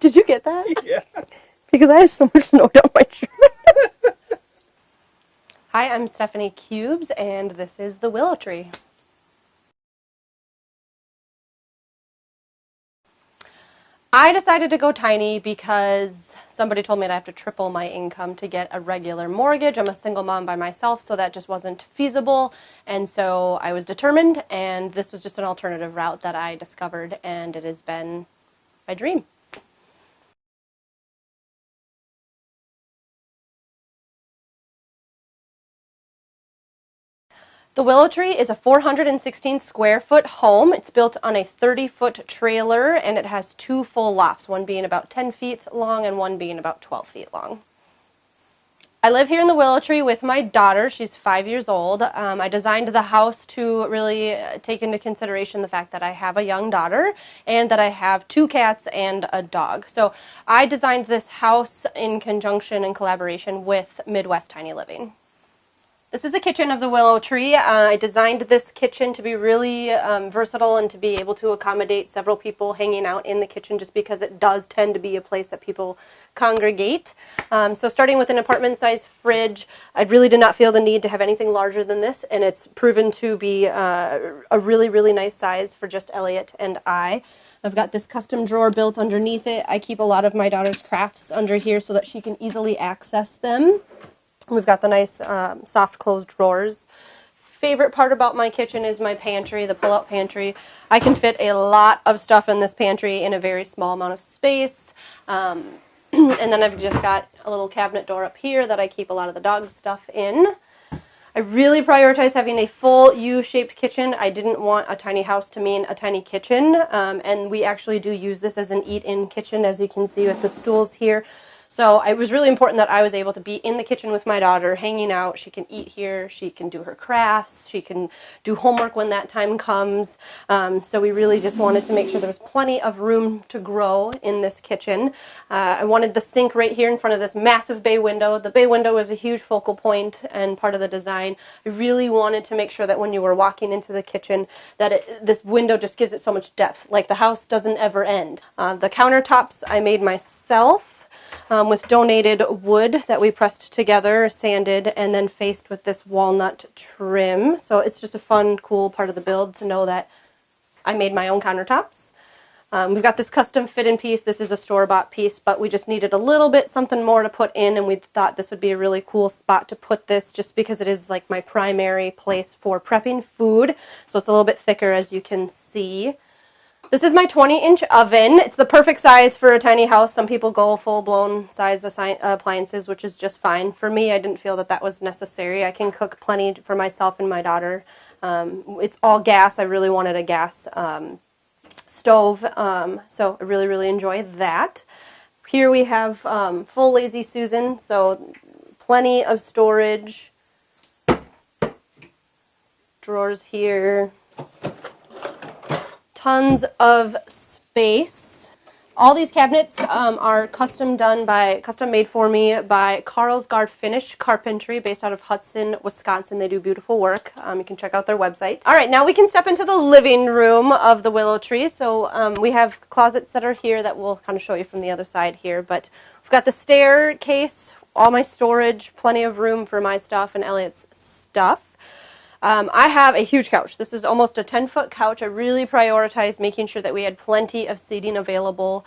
Did you get that? Yeah. Because I have so much snow down my shirt. Hi, I'm Stephanie Cubes, and this is the Willow Tree. I decided to go tiny because somebody told me I'd have to triple my income to get a regular mortgage. I'm a single mom by myself, so that just wasn't feasible. And so I was determined, and this was just an alternative route that I discovered, and it has been my dream. The Willow Tree is a 416 square foot home. It's built on a 30-foot trailer, and it has 2 full lofts, one being about 10 feet long and one being about 12 feet long. I live here in the Willow Tree with my daughter. She's 5 years old. I designed the house to really take into consideration the fact that I have a young daughter and that I have 2 cats and a dog. So I designed this house in conjunction and collaboration with Midwest Tiny Living. This is the kitchen of the Willow Tree. I designed this kitchen to be really versatile and to be able to accommodate several people hanging out in the kitchen, just because it does tend to be a place that people congregate. So starting with an apartment-sized fridge, I really did not feel the need to have anything larger than this, and it's proven to be a really, really nice size for just Elliot and I. I've got this custom drawer built underneath it. I keep a lot of my daughter's crafts under here so that she can easily access them. We've got the nice soft closed drawers. Favorite part about my kitchen is my pantry, the pull-out pantry. I can fit a lot of stuff in this pantry in a very small amount of space. And then I've just got a little cabinet door up here that I keep a lot of the dog stuff in. I really prioritize having a full U-shaped kitchen. I didn't want a tiny house to mean a tiny kitchen. And we actually do use this as an eat-in kitchen, as you can see with the stools here. So it was really important that I was able to be in the kitchen with my daughter, hanging out. She can eat here, she can do her crafts, she can do homework when that time comes. So we really just wanted to make sure there was plenty of room to grow in this kitchen. I wanted the sink right here in front of this massive bay window. The bay window is a huge focal point and part of the design. I really wanted to make sure that when you were walking into the kitchen that this window just gives it so much depth, like the house doesn't ever end. The countertops I made myself. With donated wood that we pressed together, sanded, and then faced with this walnut trim. So it's just a fun, cool part of the build to know that I made my own countertops. We've got this custom fit-in piece. This is a store-bought piece, but we just needed a little bit something more to put in, and we thought this would be a really cool spot to put this just because it is like my primary place for prepping food. So it's a little bit thicker, as you can see. This is my 20-inch oven. It's the perfect size for a tiny house. Some people go full-blown size appliances, which is just fine. For me, I didn't feel that that was necessary. I can cook plenty for myself and my daughter. It's all gas. I really wanted a gas stove, so I really, really enjoy that. Here we have full Lazy Susan, so plenty of storage. Drawers here. Tons of space. All these cabinets are custom made for me by Carlsgard Finnish Carpentry, based out of Hudson, Wisconsin. They do beautiful work. You can check out their website. All right, now we can step into the living room of the Willow Tree. So we have closets that are here that we'll kind of show you from the other side here. But we've got the staircase, all my storage, plenty of room for my stuff and Elliot's stuff. I have a huge couch. This is almost a 10-foot couch. I really prioritized making sure that we had plenty of seating available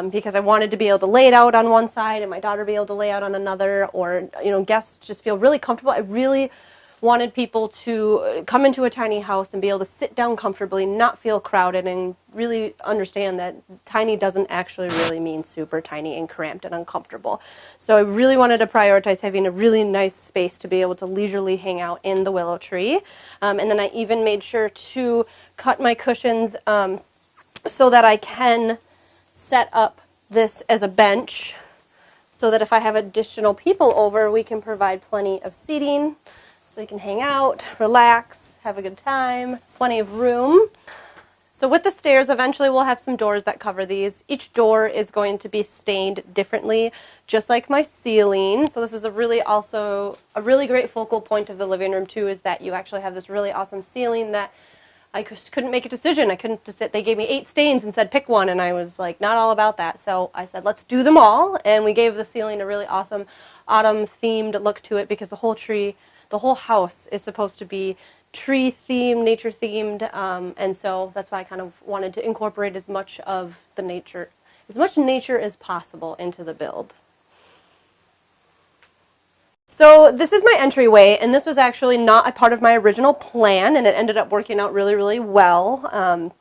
because I wanted to be able to lay it out on one side and my daughter be able to lay out on another, or guests just feel really comfortable. I really wanted people to come into a tiny house and be able to sit down comfortably, not feel crowded, and really understand that tiny doesn't actually really mean super tiny and cramped and uncomfortable. So I really wanted to prioritize having a really nice space to be able to leisurely hang out in the Willow Tree. And then I even made sure to cut my cushions so that I can set up this as a bench so that if I have additional people over, we can provide plenty of seating. So you can hang out, relax, have a good time, plenty of room. So with the stairs, eventually we'll have some doors that cover these. Each door is going to be stained differently, just like my ceiling. So this is a really great focal point of the living room too, is that you actually have this really awesome ceiling that I just couldn't make a decision. I couldn't decide. They gave me 8 stains and said pick one, and I was like not all about that. So I said let's do them all, and we gave the ceiling a really awesome autumn themed look to it because the whole house is supposed to be tree themed, nature themed, and so that's why I kind of wanted to incorporate as much nature as possible into the build. So this is my entryway, and this was actually not a part of my original plan, and it ended up working out really, really well.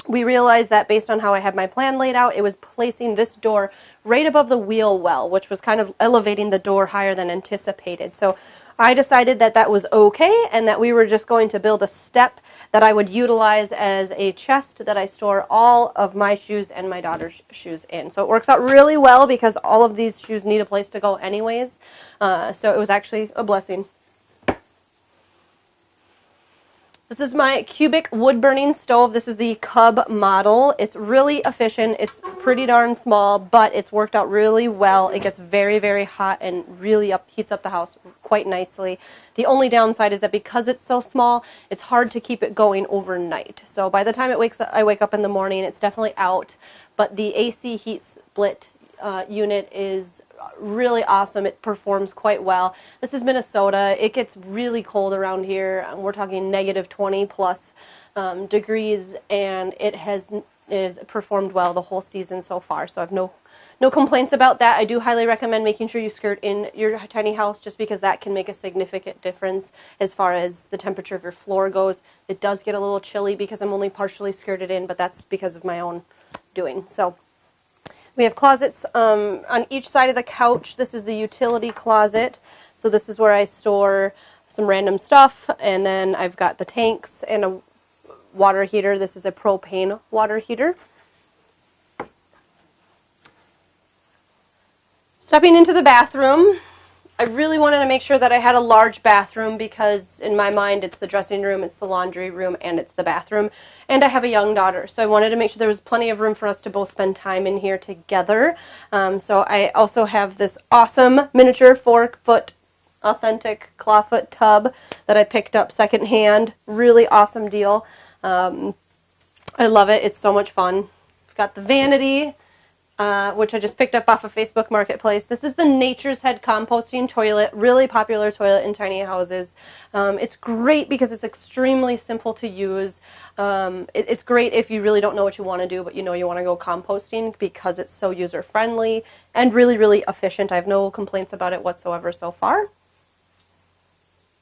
We realized that based on how I had my plan laid out, it was placing this door right above the wheel well, which was kind of elevating the door higher than anticipated. So I decided that that was okay, and that we were just going to build a step that I would utilize as a chest that I store all of my shoes and my daughter's shoes in. So it works out really well because all of these shoes need a place to go anyways. So it was actually a blessing. This is my cubic wood-burning stove. This is the Cub model. It's really efficient. It's pretty darn small, but it's worked out really well. It gets very, very hot and really heats up the house quite nicely. The only downside is that because it's so small, it's hard to keep it going overnight. So by the time I wake up in the morning, it's definitely out. But the AC heat split unit is really awesome. It performs quite well. This is Minnesota. It gets really cold around here. We're talking negative 20 plus degrees, and it is performed well the whole season so far. So I have no complaints about that. I do highly recommend making sure you skirt in your tiny house just because that can make a significant difference as far as the temperature of your floor goes. It does get a little chilly because I'm only partially skirted in, but that's because of my own doing. So we have closets on each side of the couch. This is the utility closet. So this is where I store some random stuff. And then I've got the tanks and a water heater. This is a propane water heater. Stepping into the bathroom, I really wanted to make sure that I had a large bathroom because in my mind it's the dressing room, it's the laundry room, and it's the bathroom. And I have a young daughter, so I wanted to make sure there was plenty of room for us to both spend time in here together. So I also have this awesome miniature 4-foot authentic clawfoot tub that I picked up secondhand. Really awesome deal. I love it. It's so much fun. I've got the vanity, which I just picked up off of Facebook Marketplace. This is the Nature's Head composting toilet, really popular toilet in tiny houses. It's great because it's extremely simple to use. It's great if you really don't know what you want to do, but you know you want to go composting because it's so user-friendly and really, really efficient. I have no complaints about it whatsoever so far.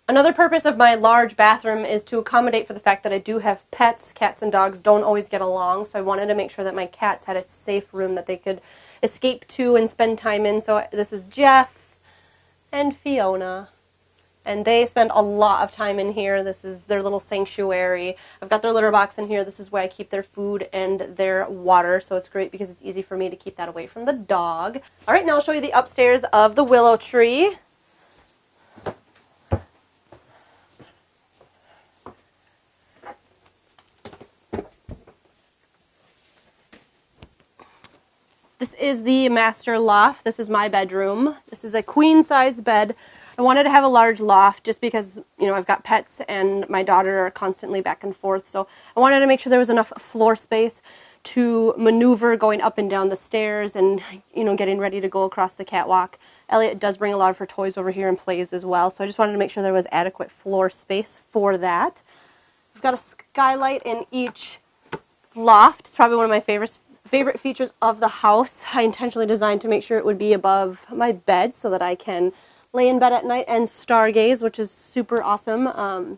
Another purpose of my large bathroom is to accommodate for the fact that I do have pets. Cats and dogs don't always get along, so I wanted to make sure that my cats had a safe room that they could escape to and spend time in. So this is Jeff and Fiona, and they spend a lot of time in here. This is their little sanctuary. I've got their litter box in here. This is where I keep their food and their water, so it's great because it's easy for me to keep that away from the dog. All right, now I'll show you the upstairs of the willow tree. This is the master loft. This is my bedroom. This is a queen size bed. I wanted to have a large loft just because, you know, I've got pets and my daughter are constantly back and forth. So I wanted to make sure there was enough floor space to maneuver going up and down the stairs and, you know, getting ready to go across the catwalk. Elliot does bring a lot of her toys over here and plays as well. So I just wanted to make sure there was adequate floor space for that. I've got a skylight in each loft. It's probably one of my favorite features of the house. I intentionally designed to make sure it would be above my bed so that I can lay in bed at night and stargaze, which is super awesome. I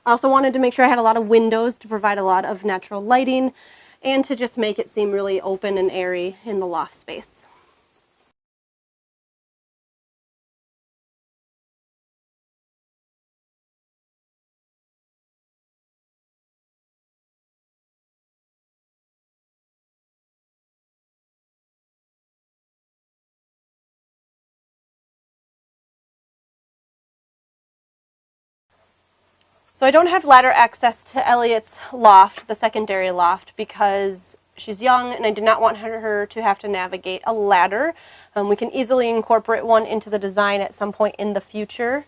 also wanted to make sure I had a lot of windows to provide a lot of natural lighting and to just make it seem really open and airy in the loft space. So I don't have ladder access to Elliot's loft, the secondary loft, because she's young and I did not want her to have to navigate a ladder. We can easily incorporate one into the design at some point in the future.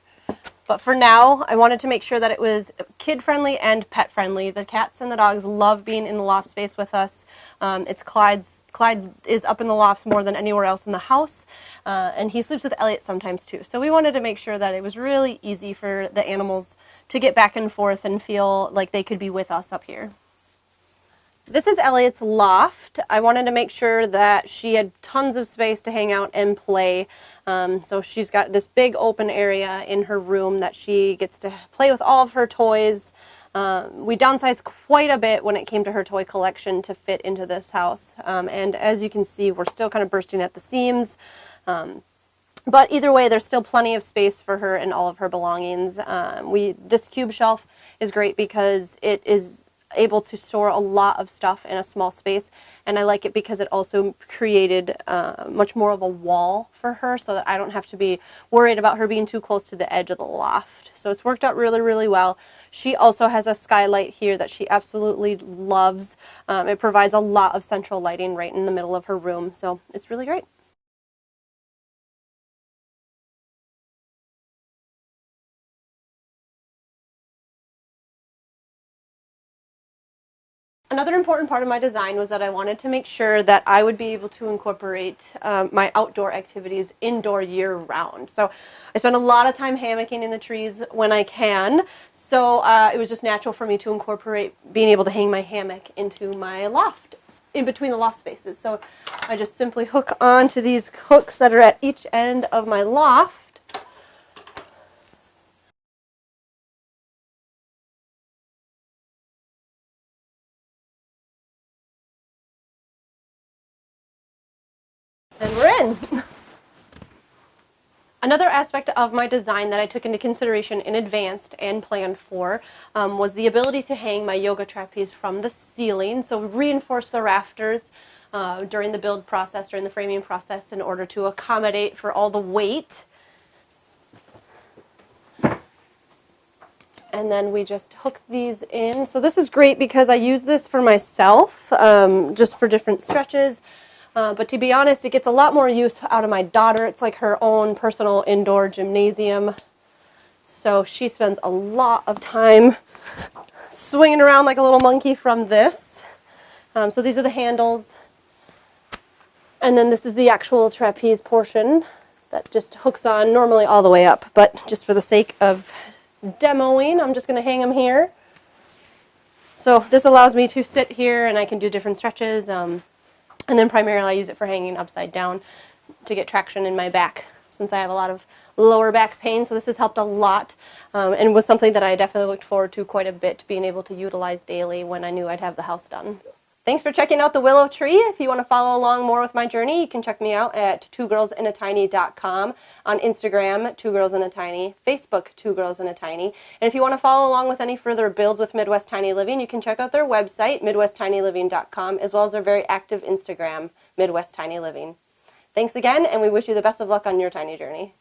But for now, I wanted to make sure that it was kid-friendly and pet-friendly. The cats and the dogs love being in the loft space with us. It's Clyde is up in the lofts more than anywhere else in the house, and he sleeps with Elliot sometimes too. So we wanted to make sure that it was really easy for the animals to get back and forth and feel like they could be with us up here. This is Elliot's loft. I wanted to make sure that she had tons of space to hang out and play. So she's got this big open area in her room that she gets to play with all of her toys. We downsized quite a bit when it came to her toy collection to fit into this house. And as you can see, we're still kind of bursting at the seams. But either way, there's still plenty of space for her and all of her belongings. This cube shelf is great because it is able to store a lot of stuff in a small space, and I like it because it also created much more of a wall for her so that I don't have to be worried about her being too close to the edge of the loft. So it's worked out really, really well. She also has a skylight here that she absolutely loves. It provides a lot of central lighting right in the middle of her room, so it's really great. Another important part of my design was that I wanted to make sure that I would be able to incorporate my outdoor activities indoor year-round. So I spend a lot of time hammocking in the trees when I can, so it was just natural for me to incorporate being able to hang my hammock into my loft, in between the loft spaces. So I just simply hook on to these hooks that are at each end of my loft. And we're in. Another aspect of my design that I took into consideration in advance and planned for was the ability to hang my yoga trapeze from the ceiling. So we reinforced the rafters during the build process, during the framing process, in order to accommodate for all the weight. And then we just hook these in. So this is great because I use this for myself, just for different stretches. But to be honest, it gets a lot more use out of my daughter. It's like her own personal indoor gymnasium. So she spends a lot of time swinging around like a little monkey from this. So these are the handles. And then this is the actual trapeze portion that just hooks on normally all the way up. But just for the sake of demoing, I'm just going to hang them here. So this allows me to sit here and I can do different stretches. And then primarily I use it for hanging upside down to get traction in my back since I have a lot of lower back pain. So this has helped a lot and was something that I definitely looked forward to quite a bit, being able to utilize daily when I knew I'd have the house done. Thanks for checking out the Willow Tree. If you want to follow along more with my journey, you can check me out at twogirlsinatiny.com, on Instagram, 2girlsinatiny, Facebook, 2girlsinatiny. And if you want to follow along with any further builds with Midwest Tiny Living, you can check out their website, midwesttinyliving.com, as well as their very active Instagram, Midwest Tiny Living. Thanks again, and we wish you the best of luck on your tiny journey.